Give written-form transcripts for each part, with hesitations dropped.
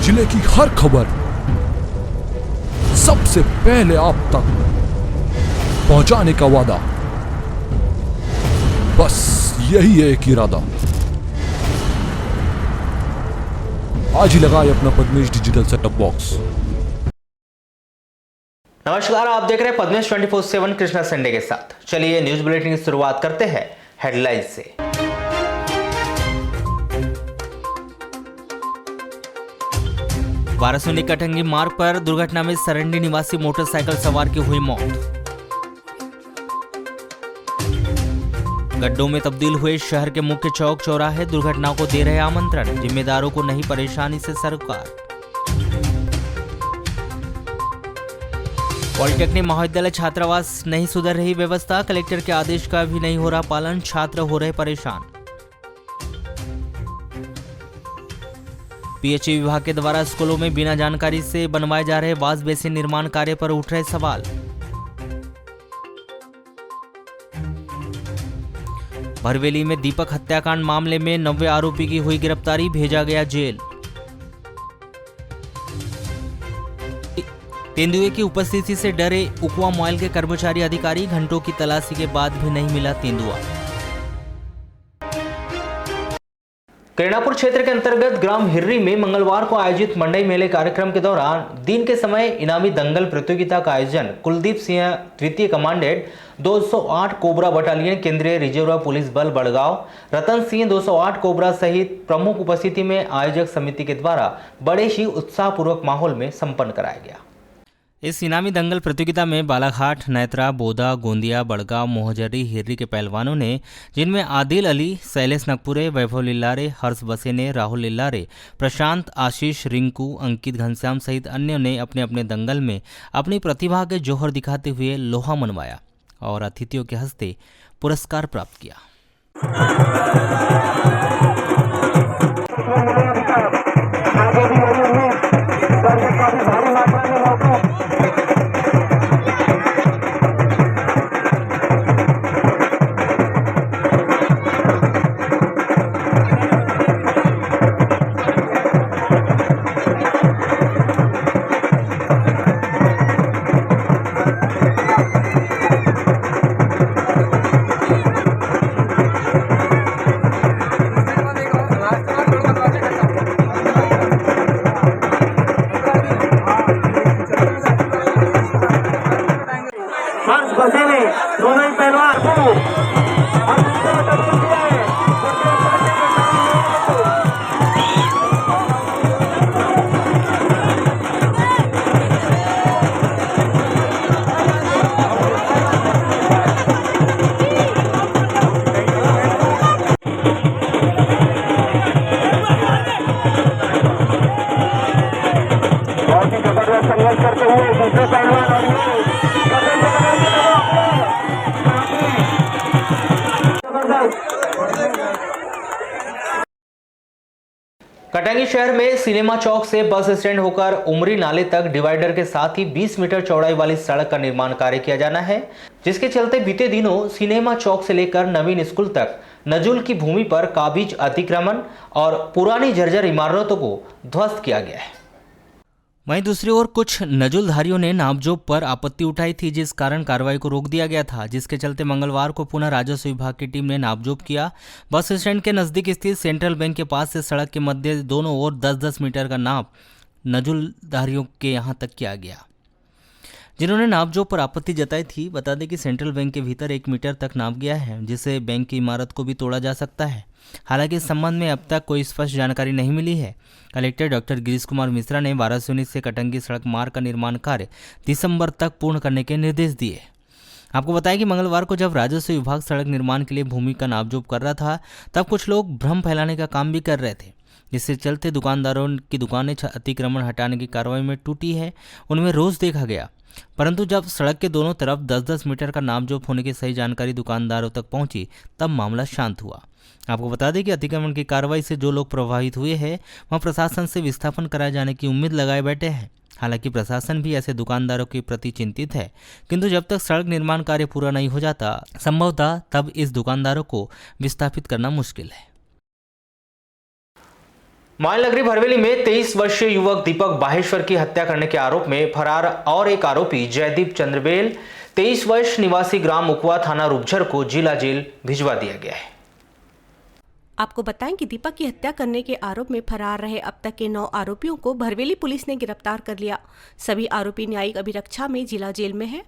जिले की हर खबर सबसे पहले आप तक पहुंचाने का वादा, बस यही है एक इरादा। आज ही लगाए अपना पद्मेश डिजिटल सेटअप बॉक्स। नमस्कार, आप देख रहे हैं पद्मेश 24/7 कृष्णा संडे के साथ। चलिए न्यूज बुलेटिन की शुरुआत करते हैं हेडलाइन से। वाराणसी कटंगी मार्ग पर दुर्घटना में सरंडी निवासी मोटरसाइकिल सवार की हुई मौत। गड्ढों में तब्दील हुए शहर के मुख्य चौक चौराहे, दुर्घटनाओं को दे रहे आमंत्रण, जिम्मेदारों को नहीं परेशानी से सरकार। पॉलिटेक्निक महाविद्यालय छात्रावास नहीं सुधर रही व्यवस्था, कलेक्टर के आदेश का भी नहीं हो रहा पालन, छात्र हो रहे परेशान। पीएचई विभाग के द्वारा स्कूलों में बिना जानकारी से बनवाए जा रहे वाश बेसिन निर्माण कार्य पर उठ रहे सवाल। भरवेली में दीपक हत्याकांड मामले में 90 आरोपी की हुई गिरफ्तारी, भेजा गया जेल। तेंदुए की उपस्थिति से डरे उकवा मॉल के कर्मचारी अधिकारी, घंटों की तलाशी के बाद भी नहीं मिला तेंदुआ। करीनापुर क्षेत्र के अंतर्गत ग्राम हिर्री में मंगलवार को आयोजित मंडई मेले कार्यक्रम के दौरान दिन के समय इनामी दंगल प्रतियोगिता का आयोजन कुलदीप सिंह द्वितीय कमांडेंट 208 कोबरा बटालियन केंद्रीय रिजर्व पुलिस बल बड़गांव, रतन सिंह 208 कोबरा सहित प्रमुख उपस्थिति में आयोजक समिति के द्वारा बड़े ही उत्साहपूर्वक माहौल में संपन्न कराया गया। इस इनामी दंगल प्रतियोगिता में बालाघाट, नैत्रा, बोदा, गोंदिया, बड़गांव, मोहजरी, हिर्री के पहलवानों ने, जिनमें आदिल अली, शैलेश नगपुरे, वैभव लिल्लारे, हर्ष बसेने, राहुल लिल्लारे, प्रशांत, आशीष, रिंकू, अंकित घनश्याम सहित अन्यों ने अपने अपने दंगल में अपनी प्रतिभा के जौहर दिखाते हुए लोहा मनवाया और अतिथियों के हस्ते पुरस्कार प्राप्त किया। कटंगी शहर में सिनेमा चौक से बस स्टैंड होकर उमरी नाले तक डिवाइडर के साथ ही 20 मीटर चौड़ाई वाली सड़क का निर्माण कार्य किया जाना है, जिसके चलते बीते दिनों सिनेमा चौक से लेकर नवीन स्कूल तक नजुल की भूमि पर काबिज अतिक्रमण और पुरानी जर्जर इमारतों को ध्वस्त किया गया है। वहीं दूसरी ओर कुछ नजुलधारियों ने नापजोप पर आपत्ति उठाई थी, जिस कारण कार्रवाई को रोक दिया गया था, जिसके चलते मंगलवार को पुनः राजस्व विभाग की टीम ने नापजोप किया। बस स्टैंड के नजदीक स्थित सेंट्रल बैंक के पास से सड़क के मध्य दोनों ओर 10-10 मीटर का नाप नजुलधारियों के यहां तक किया गया, जिन्होंने नापजोप पर आपत्ति जताई थी। बता दें कि सेंट्रल बैंक के भीतर 1 मीटर तक नाप गया है, जिससे बैंक की इमारत को भी तोड़ा जा सकता है। हालांकि इस संबंध में अब तक कोई स्पष्ट जानकारी नहीं मिली है। कलेक्टर डॉक्टर गिरीश कुमार मिश्रा ने वाराणसी से कटंगी सड़क मार्ग का निर्माण कार्य दिसंबर तक पूर्ण करने के निर्देश दिए। आपको बताया कि मंगलवार को जब राजस्व विभाग सड़क निर्माण के लिए भूमि का नापजोप कर रहा था, तब कुछ लोग भ्रम फैलाने का काम भी कर रहे थे, जिससे चलते दुकानदारों की दुकानें अतिक्रमण हटाने की कार्रवाई में टूटी है, उनमें रोष देखा गया। परंतु जब सड़क के दोनों तरफ 10-10 मीटर का नापजोप होने की सही जानकारी दुकानदारों तक पहुंची, तब मामला शांत हुआ। आपको बता दें कि अतिक्रमण की कार्रवाई से जो लोग प्रभावित हुए हैं, वह प्रशासन से विस्थापन कराए जाने की उम्मीद लगाए बैठे हैं। हालांकि प्रशासन भी ऐसे दुकानदारों के प्रति चिंतित है, किंतु जब तक सड़क निर्माण कार्य पूरा नहीं हो जाता, संभवतः तब इस दुकानदारों को विस्थापित करना मुश्किल है। मालनगरी भरवेली में 23 वर्षीय युवक दीपक बाहेश्वर की हत्या करने के आरोप में फरार और एक आरोपी जयदीप चंद्रबेल 23 वर्ष निवासी ग्राम उकवा थाना रूपझर को जिला जेल भिजवा दिया गया है। आपको बताएं कि दीपक की हत्या करने के आरोप में फरार रहे अब तक के 9 आरोपियों को भरवेली पुलिस ने गिरफ्तार कर लिया। सभी आरोपी न्यायिक अभिरक्षा में जिला जेल में है।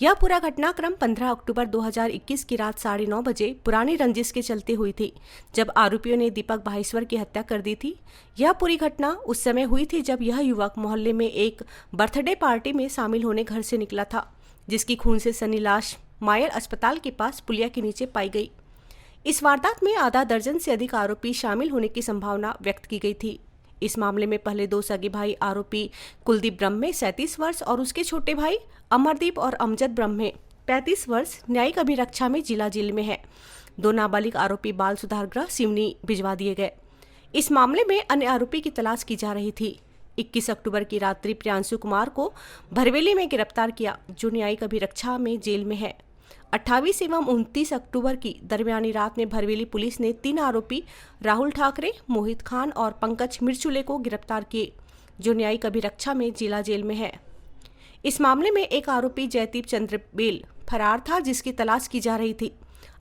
यह पूरा घटनाक्रम 15 अक्टूबर 2021 की रात 9:30 बजे पुरानी रंजिश के चलते हुई थी, जब आरोपियों ने दीपक बाहेश्वर की हत्या कर दी थी। यह पूरी घटना उस समय हुई थी जब यह युवक मोहल्ले में एक बर्थडे पार्टी में शामिल होने घर से निकला था, जिसकी खून से सनी लाश मायर अस्पताल के पास पुलिया के नीचे पाई गई। इस वारदात में आधा दर्जन से अधिक आरोपी शामिल होने की संभावना व्यक्त की गई थी। इस मामले में पहले 2 सगे भाई आरोपी कुलदीप ब्रह्मे 37 वर्ष और उसके छोटे भाई अमरदीप और अमजद ब्रह्मे 35 वर्ष न्यायिक अभिरक्षा में जिला जेल में है। 2 नाबालिग आरोपी बाल सुधार गृह सिवनी भिजवा दिए गए। इस मामले में अन्य आरोपी की तलाश की जा रही थी। 21 अक्टूबर की रात्रि प्रियांशु कुमार को भरवेली में गिरफ्तार किया, जो न्यायिक अभिरक्षा में जेल में है। 28 एवं 29 अक्टूबर की दरमियानी रात में भरवेली पुलिस ने 3 आरोपी राहुल ठाकरे, मोहित खान और पंकज मिर्चुले को गिरफ्तार किए, जो न्यायिक अभिरक्षा में जिला जेल में है। इस मामले में एक आरोपी जयदीप चंद्रबेल फरार था, जिसकी तलाश की जा रही थी।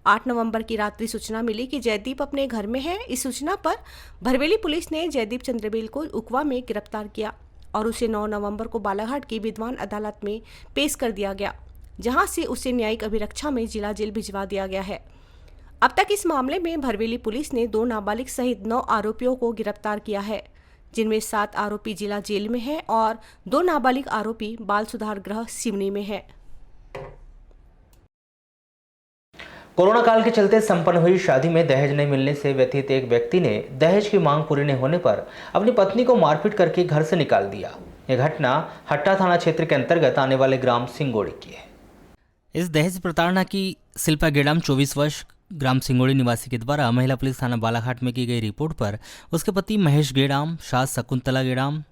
8 नवंबर की रात्रि सूचना मिली कि जयदीप अपने घर में है। इस सूचना पर भरवेली पुलिस ने जयदीप चंद्रबेल को उकवा में गिरफ्तार किया और उसे 9 नवंबर को बालाघाट की विद्वान अदालत में पेश कर दिया गया, जहां से उसे न्यायिक अभिरक्षा में जिला जेल भिजवा दिया गया है। अब तक इस मामले में भरवेली पुलिस ने 2 नाबालिग सहित 9 आरोपियों को गिरफ्तार किया है, जिनमें 7 आरोपी जिला जेल में हैं और 2 नाबालिग आरोपी बाल सुधार गृह सिवनी में है। कोरोना काल के चलते संपन्न हुई शादी में दहेज नहीं मिलने से व्यथित एक व्यक्ति ने दहेज की मांग पूरी नहीं होने पर अपनी पत्नी को मारपीट करके घर से निकाल दिया। यह घटना हट्टा थाना क्षेत्र के अंतर्गत आने वाले ग्राम सिंगोड़ी की है। इस दहेज प्रताड़ना की शिल्पा गेडाम 24 वर्ष ग्राम सिंगोड़ी निवासी के द्वारा महिला पुलिस थाना बालाघाट में की गई रिपोर्ट पर उसके पति महेश गेडाम, सास शकुंतला गेडाम,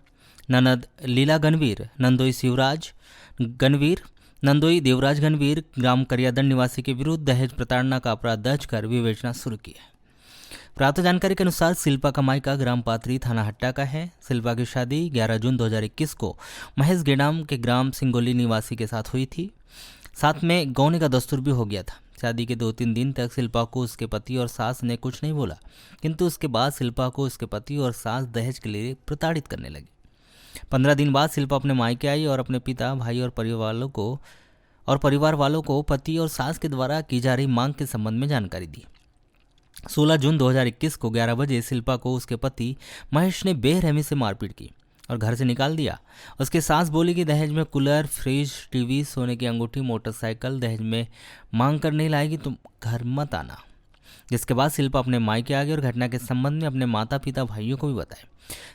ननद लीला गणवीर, नंदोई शिवराज गणवीर, नंदोई देवराज गणवीर ग्राम करियादंड निवासी के विरुद्ध दहेज प्रताड़ना का अपराध दर्ज कर विवेचना शुरू की है। प्राप्त जानकारी के अनुसार शिल्पा का मायका ग्राम पात्री थाना हट्टा का है। शिल्पा की शादी 11 जून 2021 को महेश गेडाम के ग्राम सिंगोली निवासी के साथ हुई थी। साथ में गौने का दस्तूर भी हो गया था। शादी के 2-3 दिन तक शिल्पा को उसके पति और सास ने कुछ नहीं बोला, किंतु उसके बाद शिल्पा को उसके पति और सास दहेज के लिए प्रताड़ित करने लगी। 15 दिन बाद शिल्पा अपने मायके आई और अपने पिता, भाई और परिवार वालों को पति और सास के द्वारा की जा रही मांग के संबंध में जानकारी दी। 16 जून 2021 को 11 बजे शिल्पा को उसके पति महेश ने बेरहमी से मारपीट की और घर से निकाल दिया। उसकी सास बोली कि दहेज में कूलर, फ्रिज, टीवी, सोने की अंगूठी, मोटरसाइकिल दहेज में मांग कर नहीं लाएगी तो घर मत आना। जिसके बाद शिल्पा अपने मायके आ गई और घटना के संबंध में अपने माता पिता, भाइयों को भी बताया।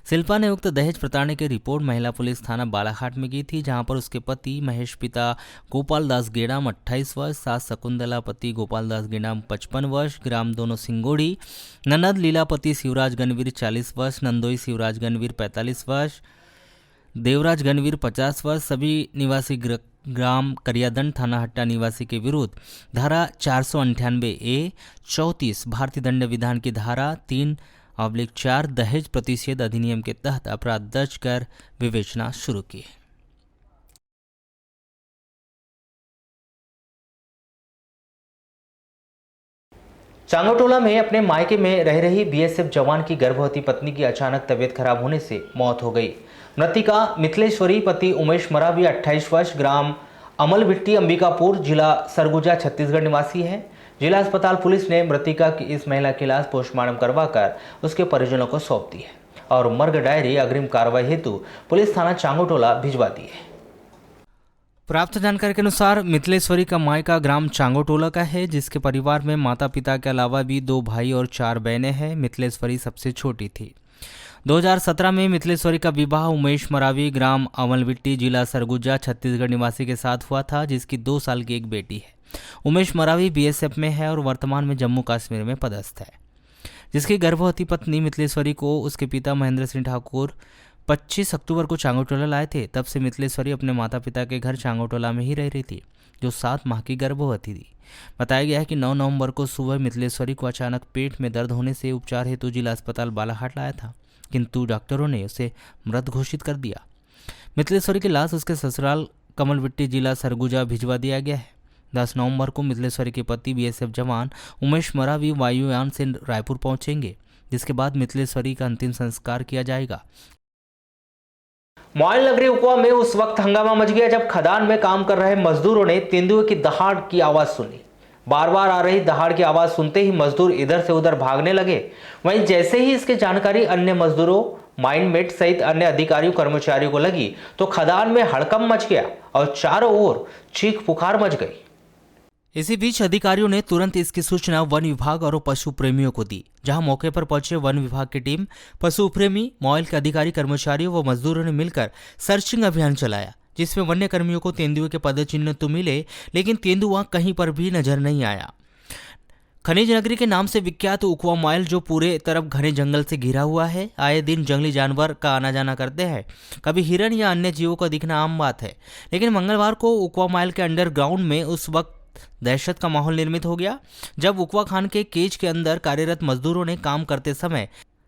शिल्पा ने उक्त दहेज प्रताड़ना की रिपोर्ट महिला पुलिस थाना बालाघाट में की थी, जहां पर उसके पति महेश, पिता गोपाल दास गेडाम 28 वर्ष, सास शकुंतला, पति गोपाल दास गेडाम 55 वर्ष, ग्राम दोनों सिंगोड़ी, ननद लीलापति शिवराज गणवीर 40 वर्ष, नंदोई शिवराज गणवीर 45 वर्ष, देवराज गणवीर 50 वर्ष, सभी निवासी ग्राम करियादंड थाना हट्टा निवासी के विरुद्ध धारा 498A 34 भारतीय दंड विधान की धारा 3/4 दहेज प्रतिषेध अधिनियम के तहत अपराध दर्ज कर विवेचना शुरू की। चांगोटोला में अपने मायके में रह रही बीएसएफ जवान की गर्भवती पत्नी की अचानक तबीयत खराब होने से मौत हो गई। मृतिका मिथिलेश्वरी, पति उमेश मरावी 28 वर्ष, ग्राम अमलभिट्टी, अंबिकापुर, जिला सरगुजा, छत्तीसगढ़ निवासी है। जिला अस्पताल पुलिस ने मृतिका की इस महिला की लाश पोस्टमार्टम करवाकर उसके परिजनों को सौंप दी है और मर्ग डायरी अग्रिम कार्रवाई हेतु पुलिस थाना चांगोटोला भिजवा दी है। प्राप्त जानकारी के अनुसार मिथिलेश्वरी का मायका ग्राम चांगोटोला का है, जिसके परिवार में माता पिता के अलावा भी 2 भाई और 4 बहनें हैं। मिथिलेश्वरी सबसे छोटी थी। 2017 में मिथिलेश्वरी का विवाह उमेश मरावी, ग्राम अमलभिट्टी, जिला सरगुजा, छत्तीसगढ़ निवासी के साथ हुआ था, जिसकी 2 साल की एक बेटी है। उमेश मरावी बीएसएफ में है और वर्तमान में जम्मू कश्मीर में पदस्थ है। जिसकी गर्भवती पत्नी मिथिलेश्वरी को उसके पिता महेंद्र सिंह ठाकुर 25 अक्टूबर को चांगोटोला लाए थे। तब से मिथिलेश्वरी अपने माता पिता के घर चांगोटोला में ही रह रही थी, जो 7 माह की गर्भवती थी। बताया गया है कि 9 नवंबर को सुबह मिथिलेश्वरी को अचानक पेट में दर्द होने से उपचार हेतु जिला अस्पताल बालाघाट लाया था किंतु डॉक्टरों ने उसे मृत घोषित कर दिया। मिथिलेश्वरी की लाश उसके ससुराल कमलविट्टी जिला सरगुजा भिजवा दिया गया है। 10 नवंबर को मिथिलेश्वरी के पति बीएसएफ जवान उमेश मरावी वायुयान से रायपुर पहुंचेंगे, जिसके बाद मिथिलेश्वरी का अंतिम संस्कार किया जाएगा। मॉयल नगरी उकवा में उस वक्त हंगामा मच गया जब खदान में काम कर रहे मजदूरों ने तेंदुए की दहाड़ की आवाज सुनी। बार बार आ रही दहाड़ की आवाज सुनते ही मजदूर इधर से उधर भागने लगे। वहीं जैसे ही इसकी जानकारी अन्य मजदूरों, माइंडमेट सहित अन्य अधिकारियों कर्मचारियों को लगी तो खदान में हड़कंप मच गया और चारों ओर चीख पुकार मच गई। इसी बीच अधिकारियों ने तुरंत इसकी सूचना वन विभाग और पशु प्रेमियों को दी, जहां मौके पर पहुंचे वन विभाग की टीम, पशु प्रेमी, मॉयल के अधिकारी, कर्मचारियों व मजदूरों ने मिलकर सर्चिंग अभियान चलाया, जिसमें वन्य कर्मियों को तेंदुए के पदचिन्ह तो मिले, लेकिन तेंदुआ कहीं पर भी नजर नहीं आया। खनिज नगरी के नाम से विख्यात उकवा मॉयल जो पूरे तरफ घने जंगल से घिरा हुआ है, आए दिन जंगली जानवर का आना जाना करते हैं। कभी हिरन या अन्य जीवों का दिखना आम बात है, लेकिन मंगलवार को उकवा मॉयल के अंडरग्राउंड में उस वक्त दहशत का माहौल निर्मित हो गया जब उकवा खान के केज के अंदर कार्यरत मजदूरों ने काम करते समय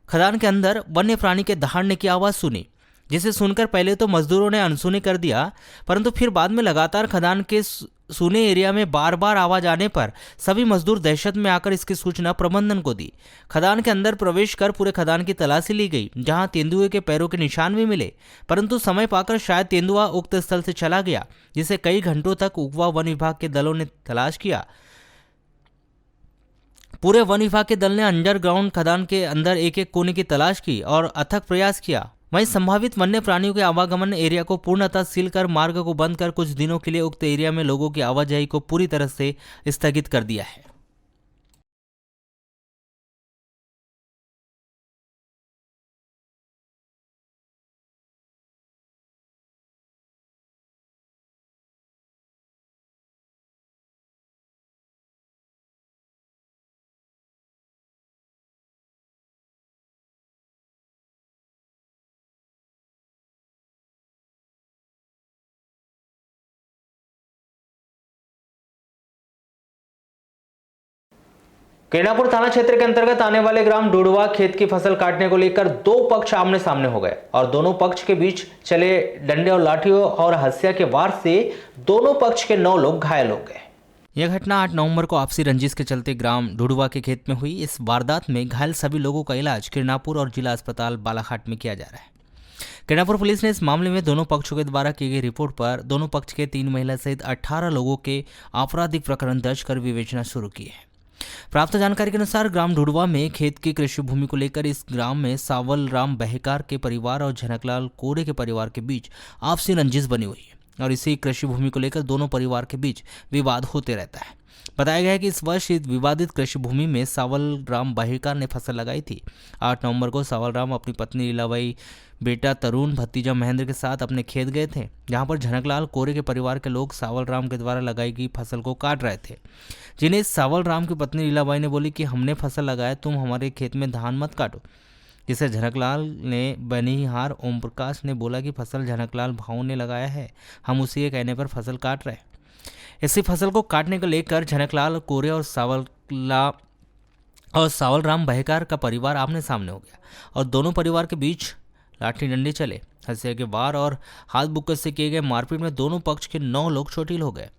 खदान के अंदर वन्य प्राणी के दहाड़ने की आवाज सुनी, जिसे सुनकर पहले तो मजदूरों ने अनसुनी कर दिया, परंतु फिर बाद में लगातार खदान के सूने एरिया में बार बार आवाज आने पर सभी मजदूर दहशत में आकर इसकी सूचना प्रबंधन को दी। खदान के अंदर प्रवेश कर पूरे खदान की तलाशी ली गई, जहां तेंदुए के पैरों के निशान भी मिले, परंतु समय पाकर शायद तेंदुआ उक्त स्थल से चला गया, जिसे कई घंटों तक उकवा वन विभाग के दलों ने तलाश किया। पूरे वन विभाग के दल ने अंडरग्राउंड खदान के अंदर एक एक कोने की तलाश की और अथक प्रयास किया। वहीं संभावित वन्य प्राणियों के आवागमन एरिया को पूर्णतः सील कर मार्ग को बंद कर कुछ दिनों के लिए उक्त एरिया में लोगों की आवाजाही को पूरी तरह से स्थगित कर दिया है। केनापुर थाना क्षेत्र के अंतर्गत आने वाले ग्राम डुडवा खेत की फसल काटने को लेकर दो पक्ष आमने सामने हो गए और दोनों पक्ष के बीच चले डंडे और लाठियों और हंसिया के वार से दोनों पक्ष के 9 लोग घायल हो गए। यह घटना 8 नवंबर को आपसी रंजिश के चलते ग्राम डुडवा के खेत में हुई। इस वारदात में घायल सभी लोगों का इलाज किरनापुर और जिला अस्पताल बालाघाट में किया जा रहा है। किरनापुर पुलिस ने इस मामले में दोनों पक्षों के द्वारा की गई रिपोर्ट पर दोनों पक्ष के 3 महिला सहित 18 लोगों के आपराधिक प्रकरण दर्ज कर विवेचना शुरू की है। प्राप्त जानकारी के अनुसार ग्राम ढुडवा में खेत की कृषि भूमि को लेकर इस ग्राम में सावल राम बहकार के परिवार और झनकलाल कोरे के परिवार के बीच आपसी रंजिश बनी हुई है और इसी कृषि भूमि को लेकर दोनों परिवार के बीच विवाद होते रहता है। बताया गया है कि इस वर्ष इस विवादित कृषि भूमि में सावल राम बहेकार ने फसल लगाई थी। 8 नवंबर को सावल राम अपनी पत्नी लीलाबाई, बेटा तरुण, भतीजा महेंद्र के साथ अपने खेत गए थे, जहां पर झनकलाल कोरे के परिवार के लोग सावल राम के द्वारा लगाई गई फसल को काट रहे थे, जिन्हें सावल राम की पत्नी लीलाबाई ने बोली कि हमने फसल लगाया, तुम हमारे खेत में धान मत काटो। जिसे झनकलाल ने बनिहार ओम प्रकाश ने बोला कि फसल झनकलाल भाऊ ने लगाया है, हम उसी के कहने पर फसल काट रहे हैं। इसी फसल को काटने को लेकर झनकलाल कोरे और सावल राम बहेकार का परिवार आमने सामने हो गया और दोनों परिवार के बीच लाठी डंडे चले। हंसिया के वार और हाथ बुक्कत से किए गए मारपीट में दोनों पक्ष के 9 लोग चोटिल हो गए,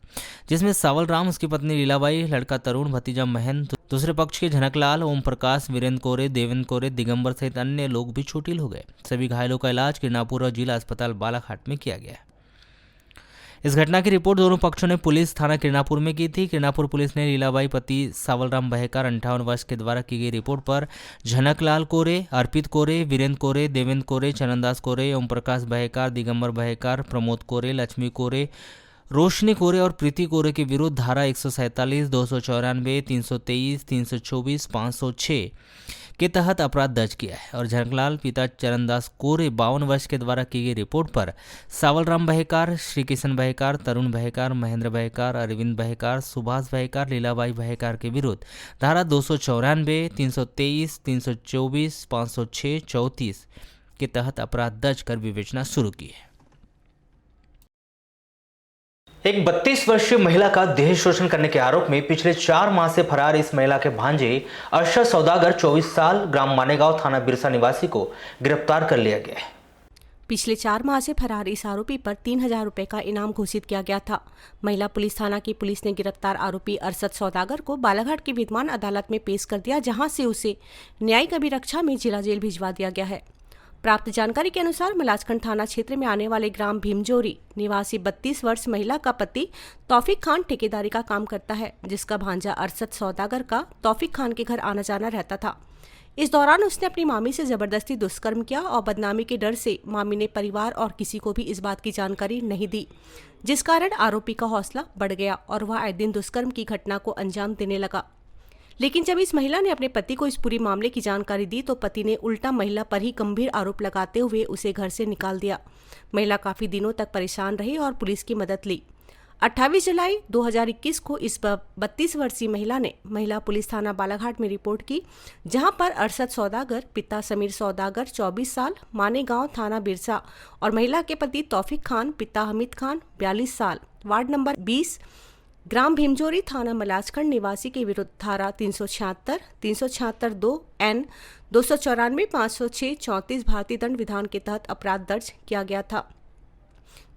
जिसमें सावल राम, उसकी पत्नी लीलाबाई, लड़का तरुण, भतीजा महेंद्र, दूसरे पक्ष के झनकलाल, ओम प्रकाश, वीरेंद्र कोरे, देवेंद्र कोरे, दिगंबर सहित अन्य लोग भी चोटिल हो गए। सभी घायलों का इलाज किरनापुर और जिला अस्पताल बालाघाट में किया गया है। इस घटना की रिपोर्ट दोनों पक्षों ने पुलिस थाना किरनापुर में की थी। किरनापुर पुलिस ने लीलाबाई पति सावलराम बहेकार 58 वर्ष के द्वारा की गई रिपोर्ट पर झनकलाल कोरे, अर्पित कोरे, वीरेंद्र कोरे, देवेंद्र कोरे, चरणदास कोरे, ओम प्रकाश बहेकार, दिगंबर बहेकार, प्रमोद कोरे, लक्ष्मी कोरे, रोशनी कोरे और प्रीति कोरे के विरुद्ध धारा 147, 294, 323, 324, 506 के तहत अपराध दर्ज किया है और झनकलाल पिता चरणदास कोरे 52 वर्ष के द्वारा की गई रिपोर्ट पर सावलराम बहेकार, श्री किशन बहेकार, तरुण बहेकार, महेंद्र बहेकार, अरविंद बहेकार, सुभाष बहेकार, लीलाबाई बहेकार के विरुद्ध धारा 294, 323, 324, 506, 34 के तहत अपराध दर्ज कर विवेचना शुरू की है। एक 32 वर्षीय महिला का देह शोषण करने के आरोप में पिछले 4 माह से फरार इस महिला के भांजे अरशद सौदागर 24 साल ग्राम मानेगांव थाना बिरसा निवासी को गिरफ्तार कर लिया गया है। पिछले 4 माह से फरार इस आरोपी पर 3,000 रुपए का इनाम घोषित किया गया था। महिला पुलिस थाना की पुलिस ने गिरफ्तार आरोपी अरशद सौदागर को बालाघाट की विद्यमान अदालत में पेश कर दिया, जहां से उसे न्यायिक अभिरक्षा में जिला जेल भिजवा दिया गया है। प्राप्त जानकारी के अनुसार मलाजखंड थाना क्षेत्र में आने वाले ग्राम भीमजोरी निवासी 32 वर्ष महिला का पति तौफीक खान ठेकेदारी का काम करता है, जिसका भांजा अरशद सौदागर का तौफीक खान के घर आना जाना रहता था। इस दौरान उसने अपनी मामी से जबरदस्ती दुष्कर्म किया और बदनामी के डर से मामी ने परिवार और किसी को भी इस बात की जानकारी नहीं दी, जिस कारण आरोपी का हौसला बढ़ गया और वह आए दिन दुष्कर्म की घटना को अंजाम देने लगा। लेकिन जब इस महिला ने अपने पति को इस पूरी मामले की जानकारी दी तो पति ने उल्टा महिला पर ही गंभीर आरोप लगाते हुए उसे घर से निकाल दिया। महिला काफी दिनों तक परेशान रही और पुलिस की मदद ली। 28 जुलाई 2021 को इस 32 वर्षीय महिला ने महिला पुलिस थाना बालाघाट में रिपोर्ट की, जहां पर अरशद सौदागर पिता समीर सौदागर 24 साल मानेगांव थाना बिरसा और महिला के पति तौफीक खान पिता हमीद खान 42 साल वार्ड नंबर 20 ग्राम भीमजोरी थाना मलाजखंड निवासी के विरुद्ध धारा 376, 376 2 N 294, 506, 34 भारतीय दंड विधान के तहत अपराध दर्ज किया गया था।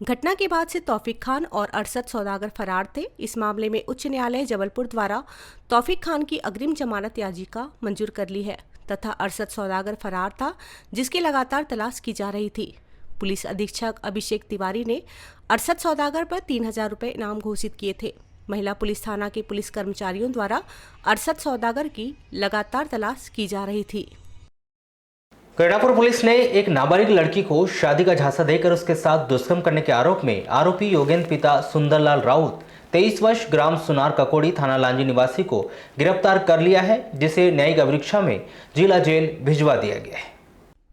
घटना के बाद से तौफीक खान और अरशद सौदागर फरार थे। इस मामले में उच्च न्यायालय जबलपुर द्वारा तौफीक खान की अग्रिम जमानत याचिका मंजूर कर ली है तथा अरशद सौदागर फरार था, जिसकी लगातार तलाश की जा रही थी। पुलिस अधीक्षक अभिषेक तिवारी ने अरशद सौदागर पर 3,000 रुपए इनाम घोषित किए थे। महिला पुलिस थाना के पुलिस कर्मचारियों द्वारा अरशद सौदागर की लगातार तलाश की जा रही थी। कैरापुर पुलिस ने एक नाबालिग लड़की को शादी का झांसा देकर उसके साथ दुष्कर्म करने के आरोप में आरोपी योगेंद्र पिता सुंदरलाल राउत 23 वर्ष ग्राम सुनार ककोड़ी थाना लांजी निवासी को गिरफ्तार कर लिया है, जिसे न्यायिक अभिरक्षा में जिला जेल भिजवा दिया गया है।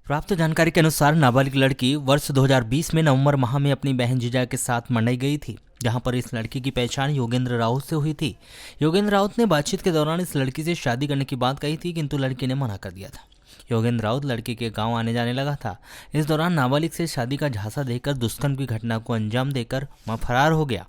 प्राप्त जानकारी के अनुसार नाबालिग लड़की वर्ष 2020 में नवंबर माह में अपनी बहन जीजा के साथ मनाई गई थी, जहां पर इस लड़की की पहचान योगेंद्र राउत से हुई थी। योगेंद्र राउत ने बातचीत के दौरान इस लड़की से शादी करने की बात कही थी, किंतु लड़की ने मना कर दिया था। योगेंद्र राउत लड़की के गांव आने जाने लगा था। इस दौरान नाबालिग से शादी का झांसा देकर दुष्कर्म की घटना को अंजाम देकर वह फरार हो गया।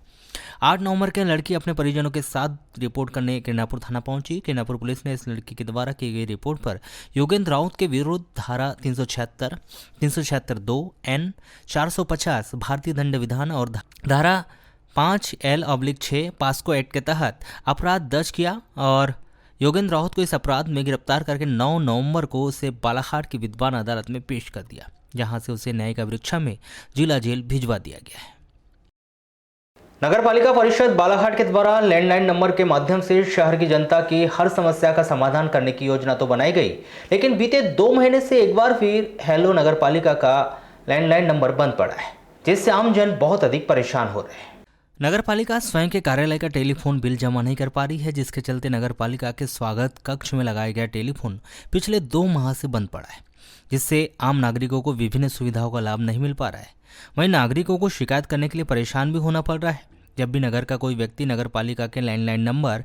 8 नवंबर के लड़की अपने परिजनों के साथ रिपोर्ट करने किरनापुर थाना पहुंची। किरनापुर पुलिस ने इस लड़की के द्वारा की गई रिपोर्ट पर योगेंद्र राउत के विरुद्ध धारा 376, 376 2 N 450 भारतीय दंड विधान और धारा 5L/6 पास्को एक्ट के तहत अपराध दर्ज किया और योगेंद्र राउत को इस अपराध में गिरफ्तार करके 9 नवंबर को उसे बालाघाट की विद्यमान अदालत में पेश कर दिया, जहां से उसे न्यायिक अभिरक्षा में जिला जेल भिजवा दिया गया है। नगर पालिका परिषद बालाघाट के द्वारा लैंडलाइन नंबर के माध्यम से शहर की जनता की हर समस्या का समाधान करने की योजना तो बनाई गई, लेकिन बीते 2 महीने से एक बार फिर हेलो नगर पालिका का लैंडलाइन नंबर बंद पड़ा है, जिससे आम जन बहुत अधिक परेशान हो रहे हैं। नगर पालिका स्वयं के कार्यालय का टेलीफोन बिल जमा नहीं कर पा रही है, जिसके चलते नगर पालिका के स्वागत कक्ष में लगाया गया टेलीफोन पिछले 2 माह से बंद पड़ा है, जिससे आम नागरिकों को विभिन्न सुविधाओं का लाभ नहीं मिल पा रहा है। वहीं नागरिकों को शिकायत करने के लिए परेशान भी होना पड़ रहा है। जब भी नगर का कोई व्यक्ति नगर पालिका के लैंडलाइन नंबर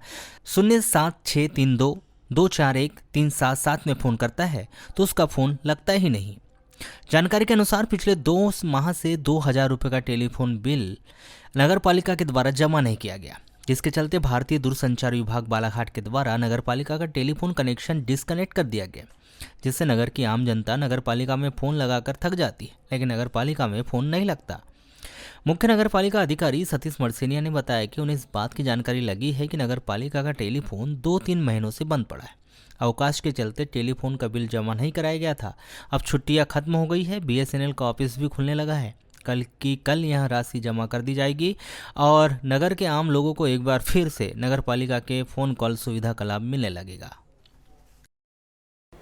07632 241 377 में फ़ोन करता है तो उसका फ़ोन लगता ही नहीं। जानकारी के अनुसार पिछले 2 माह से 2,000 रुपये का टेलीफोन बिल नगर पालिका के द्वारा जमा नहीं किया गया, जिसके चलते भारतीय दूरसंचार विभाग बालाघाट के द्वारा नगर पालिका का टेलीफोन कनेक्शन डिस्कनेक्ट कर दिया गया, जिससे नगर की आम जनता नगर पालिका में फ़ोन लगाकर थक जाती है, लेकिन नगर पालिका में फ़ोन नहीं लगता। मुख्य नगर पालिका अधिकारी सतीश मरसेनिया ने बताया कि उन्हें इस बात की जानकारी लगी है कि नगर पालिका का टेलीफोन 2-3 महीनों से बंद पड़ा है। अवकाश के चलते टेलीफोन का बिल जमा नहीं कराया गया था। अब छुट्टियां खत्म हो गई है, BSNL का ऑफिस भी खुलने लगा है। कल यह राशि जमा कर दी जाएगी और नगर के आम लोगों को एक बार फिर से नगर पालिका के फ़ोन कॉल सुविधा का लाभ मिलने लगेगा।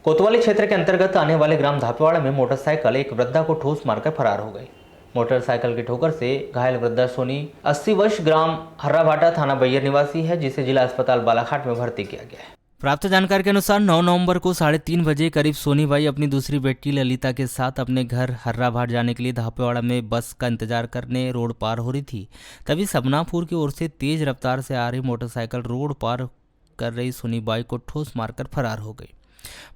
कोतवाली क्षेत्र के अंतर्गत आने वाले ग्राम धापेवाड़ा में मोटरसाइकिल एक वृद्धा को ठोस मारकर फरार हो गई। मोटरसाइकिल की ठोकर से घायल वृद्धा सोनी 80 वर्ष ग्राम हर्राभाटा थाना बैयर निवासी है, जिसे जिला अस्पताल बालाघाट में भर्ती किया गया है। प्राप्त जानकारी के अनुसार 9 नवंबर को 3:30 बजे करीब सोनीबाई अपनी दूसरी बेटी ललिता के साथ अपने घर हर्राभाट जाने के लिए धापेवाड़ा में बस का इंतजार करने रोड पार हो रही थी। तभी सबनापुर की ओर से तेज रफ्तार से आ रही मोटरसाइकिल रोड पार कर रही सोनीबाई को ठोस मारकर फरार हो गई।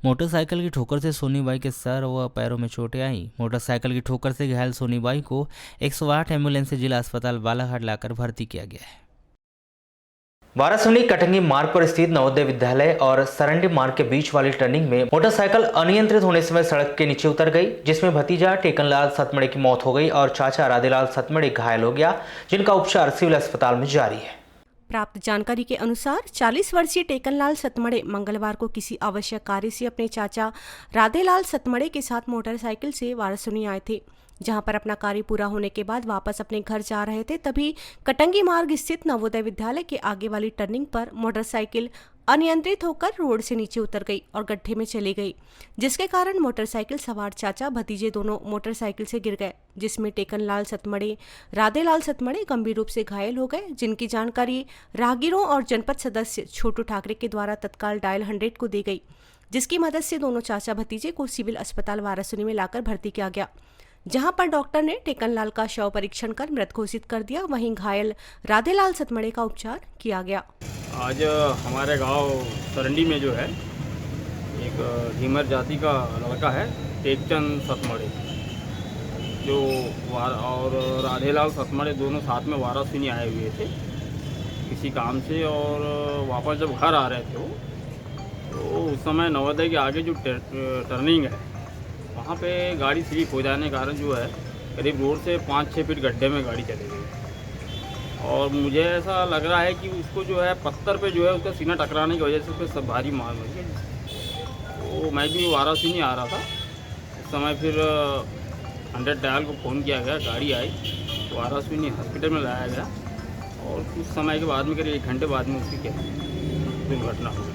मोटरसाइकिल की ठोकर से सोनीबाई के सर व पैरों में चोटें आई। मोटरसाइकिल की ठोकर से घायल सोनीबाई को 108 एम्बुलेंस से जिला अस्पताल बालाघाट लाकर भर्ती किया गया है। वारासुनी कटंगी मार्ग पर स्थित नवोदय विद्यालय और सरंडी मार्ग के बीच वाली टर्निंग में मोटरसाइकिल अनियंत्रित होने से सड़क के नीचे उतर गई, जिसमें भतीजा टेकनलाल सतमड़े की मौत हो गई और चाचा राधेलाल सतमड़े घायल हो गया, जिनका उपचार सिविल अस्पताल में जारी है। प्राप्त जानकारी के अनुसार 40 वर्षीय टेकनलाल सतमड़े मंगलवार को किसी आवश्यक कार्य से अपने चाचा राधेलाल सतमड़े के साथ मोटरसाइकिल से वारासुनी आए थे, जहां पर अपना कार्य पूरा होने के बाद वापस अपने घर जा रहे थे। तभी कटंगी मार्ग स्थित नवोदय विद्यालय के आगे वाली टर्निंग पर मोटरसाइकिल अनियंत्रित होकर रोड से नीचे उतर गई और गड्ढे में चली गई, जिसके कारण मोटरसाइकिल सवार चाचा भतीजे दोनों मोटरसाइकिल से गिर गए, जिसमें टेकनलाल सतमड़े राधेलाल सतमड़े गंभीर रूप से घायल हो गए, जिनकी जानकारी राहगीरों और जनपद सदस्य छोटू ठाकरे के द्वारा तत्काल डायल 100 को दी गई, जिसकी मदद से दोनों चाचा भतीजे को सिविल अस्पताल वारासुनी में लाकर भर्ती किया गया, जहां पर डॉक्टर ने टेकनलाल का शव परीक्षण कर मृत घोषित कर दिया। वहीं घायल राधेलाल सतमड़े का उपचार किया गया। आज हमारे गांव सरंडी में जो है एक धीमर जाति का लड़का है टेकचंद सतमड़े, जो और राधेलाल सतमड़े दोनों साथ में वारासुनी आए हुए थे किसी काम से, और वापस जब घर आ रहे थे वो, तो उस समय नवोदय के आगे जो टर्निंग है वहाँ पे गाड़ी स्लिप हो जाने के कारण जो है करीब रोड से 5-6 फीट गड्ढे में गाड़ी चली गई, और मुझे ऐसा लग रहा है कि उसको जो है पत्थर पे जो है उसका सीना टकराने की वजह से उसको सब भारी मार लग गई। तो मैं भी वाराणसी आ रहा था, उस समय फिर 100 डायल को फ़ोन किया गया, गाड़ी आई, वाराणसी हॉस्पिटल में लाया गया, और कुछ समय के बाद में करीब 1 घंटे बाद में उसकी क्या दुर्घटना हुई।